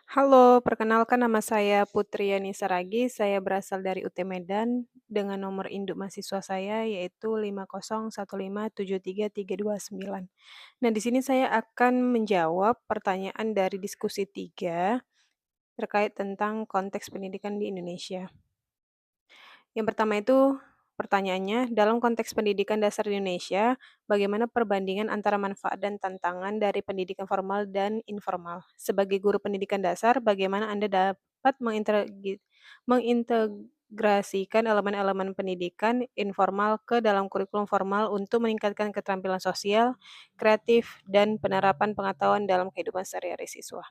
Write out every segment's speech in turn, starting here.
Halo, perkenalkan nama saya Putri Yani Saragi, saya berasal dari UT Medan dengan nomor induk mahasiswa saya yaitu 501573329. Nah, di sini saya akan menjawab pertanyaan dari diskusi 3 terkait tentang konteks pendidikan di Indonesia. Yang pertama itu pertanyaannya, dalam konteks pendidikan dasar di Indonesia, bagaimana perbandingan antara manfaat dan tantangan dari pendidikan formal dan informal? Sebagai guru pendidikan dasar, bagaimana Anda dapat mengintegrasikan elemen-elemen pendidikan informal ke dalam kurikulum formal untuk meningkatkan keterampilan sosial, kreatif, dan penerapan pengetahuan dalam kehidupan sehari-hari siswa?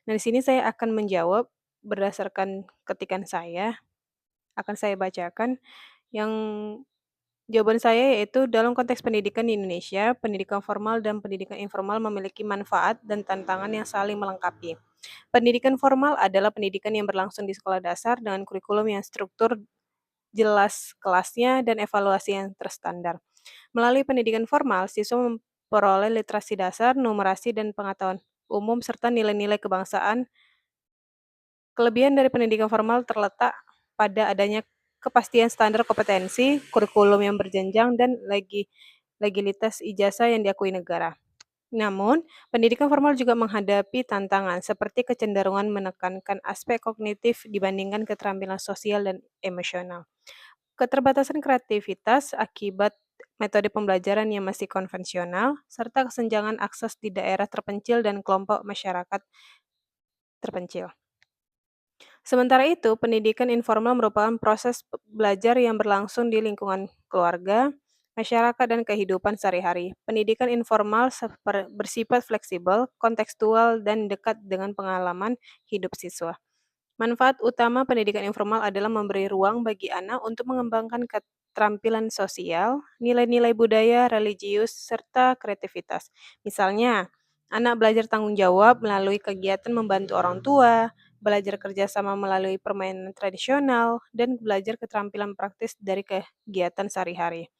Nah, di sini saya akan menjawab berdasarkan ketikan saya, akan saya bacakan. Yang jawaban saya yaitu dalam konteks pendidikan di Indonesia, pendidikan formal dan pendidikan informal memiliki manfaat dan tantangan yang saling melengkapi. Pendidikan formal adalah pendidikan yang berlangsung di sekolah dasar dengan kurikulum yang struktur jelas kelasnya dan evaluasi yang terstandar. Melalui pendidikan formal, siswa memperoleh literasi dasar, numerasi, dan pengetahuan umum serta nilai-nilai kebangsaan. Kelebihan dari pendidikan formal terletak pada adanya kepastian standar kompetensi, kurikulum yang berjenjang, dan legalitas ijazah yang diakui negara. Namun, pendidikan formal juga menghadapi tantangan seperti kecenderungan menekankan aspek kognitif dibandingkan keterampilan sosial dan emosional. Keterbatasan kreativitas akibat metode pembelajaran yang masih konvensional, serta kesenjangan akses di daerah terpencil dan kelompok masyarakat terpencil. Sementara itu, pendidikan informal merupakan proses belajar yang berlangsung di lingkungan keluarga, masyarakat, dan kehidupan sehari-hari. Pendidikan informal bersifat fleksibel, kontekstual, dan dekat dengan pengalaman hidup siswa. Manfaat utama pendidikan informal adalah memberi ruang bagi anak untuk mengembangkan keterampilan sosial, nilai-nilai budaya, religius, serta kreativitas. Misalnya, anak belajar tanggung jawab melalui kegiatan membantu orang tua, belajar kerjasama melalui permainan tradisional, dan belajar keterampilan praktis dari kegiatan sehari-hari.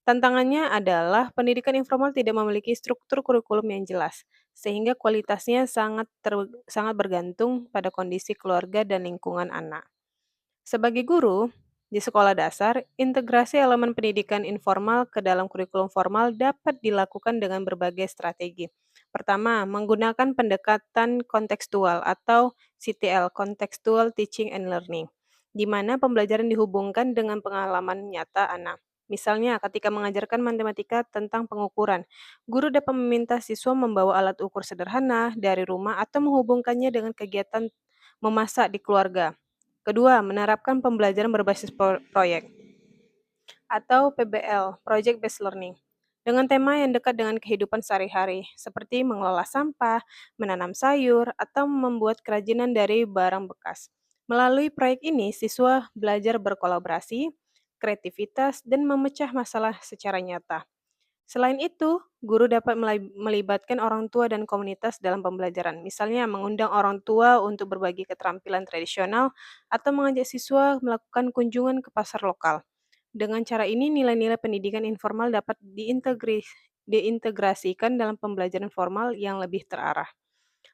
Tantangannya adalah pendidikan informal tidak memiliki struktur kurikulum yang jelas, sehingga kualitasnya sangat bergantung pada kondisi keluarga dan lingkungan anak. Sebagai guru, di sekolah dasar, integrasi elemen pendidikan informal ke dalam kurikulum formal dapat dilakukan dengan berbagai strategi. Pertama, menggunakan pendekatan kontekstual atau CTL, Contextual Teaching and Learning, di mana pembelajaran dihubungkan dengan pengalaman nyata anak. Misalnya, ketika mengajarkan matematika tentang pengukuran, guru dapat meminta siswa membawa alat ukur sederhana dari rumah atau menghubungkannya dengan kegiatan memasak di keluarga. Kedua, menerapkan pembelajaran berbasis proyek atau PBL, Project Based Learning, dengan tema yang dekat dengan kehidupan sehari-hari, seperti mengelola sampah, menanam sayur, atau membuat kerajinan dari barang bekas. Melalui proyek ini, siswa belajar berkolaborasi, kreativitas, dan memecah masalah secara nyata. Selain itu, guru dapat melibatkan orang tua dan komunitas dalam pembelajaran, misalnya mengundang orang tua untuk berbagi keterampilan tradisional atau mengajak siswa melakukan kunjungan ke pasar lokal. Dengan cara ini, nilai-nilai pendidikan informal dapat diintegrasikan dalam pembelajaran formal yang lebih terarah.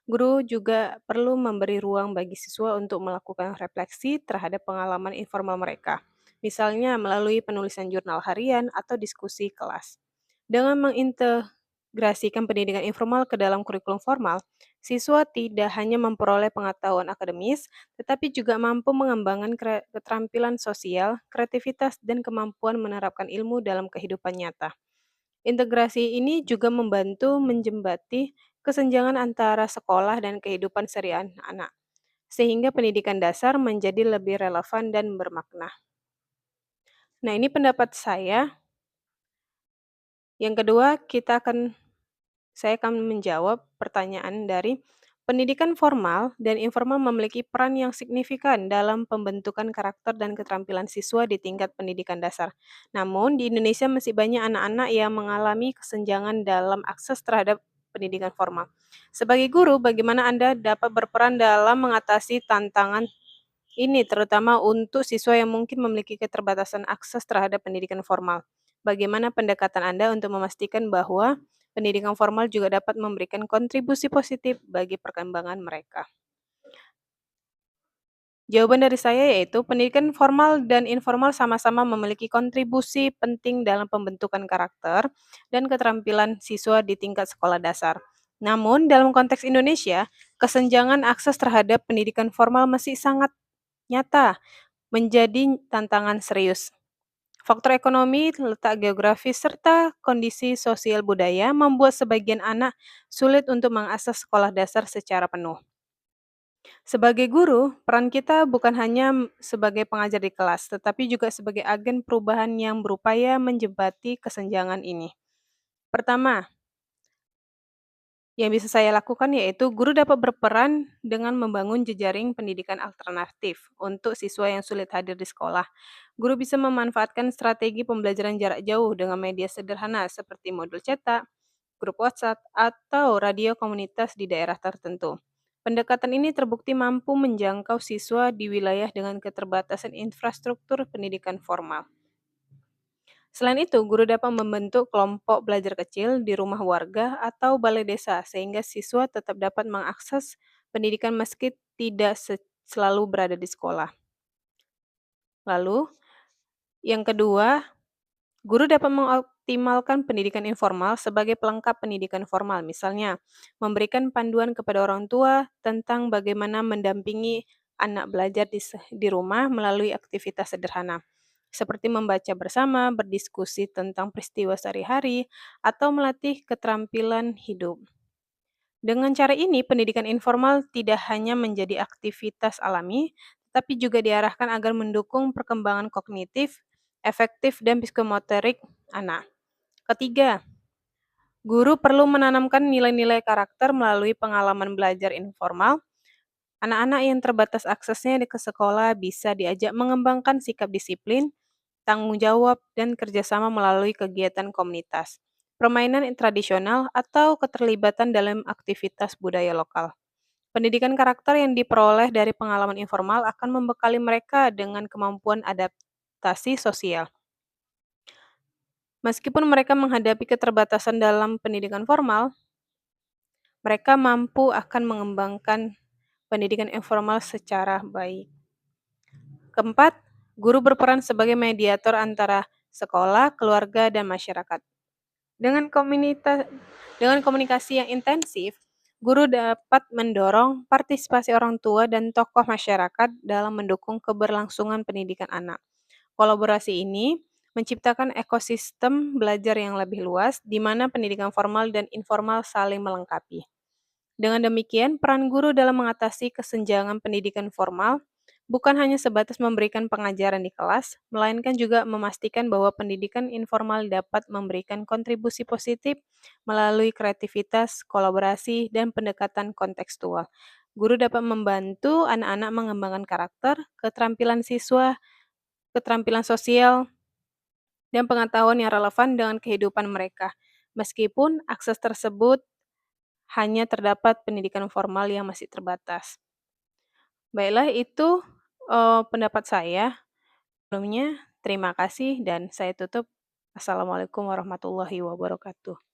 Guru juga perlu memberi ruang bagi siswa untuk melakukan refleksi terhadap pengalaman informal mereka, misalnya melalui penulisan jurnal harian atau diskusi kelas. Dengan mengintegrasikan pendidikan informal ke dalam kurikulum formal, siswa tidak hanya memperoleh pengetahuan akademis, tetapi juga mampu mengembangkan keterampilan sosial, kreativitas, dan kemampuan menerapkan ilmu dalam kehidupan nyata. Integrasi ini juga membantu menjembati kesenjangan antara sekolah dan kehidupan sehari anak, sehingga pendidikan dasar menjadi lebih relevan dan bermakna. Nah, ini pendapat saya. Yang kedua, saya akan menjawab pertanyaan dari pendidikan formal dan informal memiliki peran yang signifikan dalam pembentukan karakter dan keterampilan siswa di tingkat pendidikan dasar. Namun, di Indonesia masih banyak anak-anak yang mengalami kesenjangan dalam akses terhadap pendidikan formal. Sebagai guru, bagaimana Anda dapat berperan dalam mengatasi tantangan ini, terutama untuk siswa yang mungkin memiliki keterbatasan akses terhadap pendidikan formal? Bagaimana pendekatan Anda untuk memastikan bahwa pendidikan formal juga dapat memberikan kontribusi positif bagi perkembangan mereka? Jawaban dari saya yaitu pendidikan formal dan informal sama-sama memiliki kontribusi penting dalam pembentukan karakter dan keterampilan siswa di tingkat sekolah dasar. Namun, dalam konteks Indonesia, kesenjangan akses terhadap pendidikan formal masih sangat nyata, menjadi tantangan serius. Faktor ekonomi, letak geografis, serta kondisi sosial budaya membuat sebagian anak sulit untuk mengakses sekolah dasar secara penuh. Sebagai guru, peran kita bukan hanya sebagai pengajar di kelas, tetapi juga sebagai agen perubahan yang berupaya menjembati kesenjangan ini. Pertama, yang bisa saya lakukan yaitu guru dapat berperan dengan membangun jejaring pendidikan alternatif untuk siswa yang sulit hadir di sekolah. Guru bisa memanfaatkan strategi pembelajaran jarak jauh dengan media sederhana seperti modul cetak, grup WhatsApp, atau radio komunitas di daerah tertentu. Pendekatan ini terbukti mampu menjangkau siswa di wilayah dengan keterbatasan infrastruktur pendidikan formal. Selain itu, guru dapat membentuk kelompok belajar kecil di rumah warga atau balai desa sehingga siswa tetap dapat mengakses pendidikan meski tidak selalu berada di sekolah. Lalu, yang kedua, guru dapat mengoptimalkan pendidikan informal sebagai pelengkap pendidikan formal, misalnya memberikan panduan kepada orang tua tentang bagaimana mendampingi anak belajar di rumah melalui aktivitas sederhana, seperti membaca bersama, berdiskusi tentang peristiwa sehari-hari, atau melatih keterampilan hidup. Dengan cara ini, pendidikan informal tidak hanya menjadi aktivitas alami, tapi juga diarahkan agar mendukung perkembangan kognitif, efektif, dan psikomotorik anak. Ketiga, guru perlu menanamkan nilai-nilai karakter melalui pengalaman belajar informal. Anak-anak yang terbatas aksesnya ke sekolah bisa diajak mengembangkan sikap disiplin, tanggung jawab, dan kerjasama melalui kegiatan komunitas, permainan tradisional, atau keterlibatan dalam aktivitas budaya lokal. Pendidikan karakter yang diperoleh dari pengalaman informal akan membekali mereka dengan kemampuan adaptasi sosial. Meskipun mereka menghadapi keterbatasan dalam pendidikan formal, mereka mampu akan mengembangkan pendidikan informal secara baik. Keempat, guru berperan sebagai mediator antara sekolah, keluarga, dan masyarakat. Dengan komunikasi yang intensif, guru dapat mendorong partisipasi orang tua dan tokoh masyarakat dalam mendukung keberlangsungan pendidikan anak. Kolaborasi ini menciptakan ekosistem belajar yang lebih luas, di mana pendidikan formal dan informal saling melengkapi. Dengan demikian, peran guru dalam mengatasi kesenjangan pendidikan formal bukan hanya sebatas memberikan pengajaran di kelas, melainkan juga memastikan bahwa pendidikan informal dapat memberikan kontribusi positif melalui kreativitas, kolaborasi, dan pendekatan kontekstual. Guru dapat membantu anak-anak mengembangkan karakter, keterampilan siswa, keterampilan sosial, dan pengetahuan yang relevan dengan kehidupan mereka. Meskipun akses tersebut hanya terdapat pendidikan formal yang masih terbatas. Baiklah itu, pendapat saya. Sebelumnya terima kasih dan saya tutup. Assalamualaikum warahmatullahi wabarakatuh.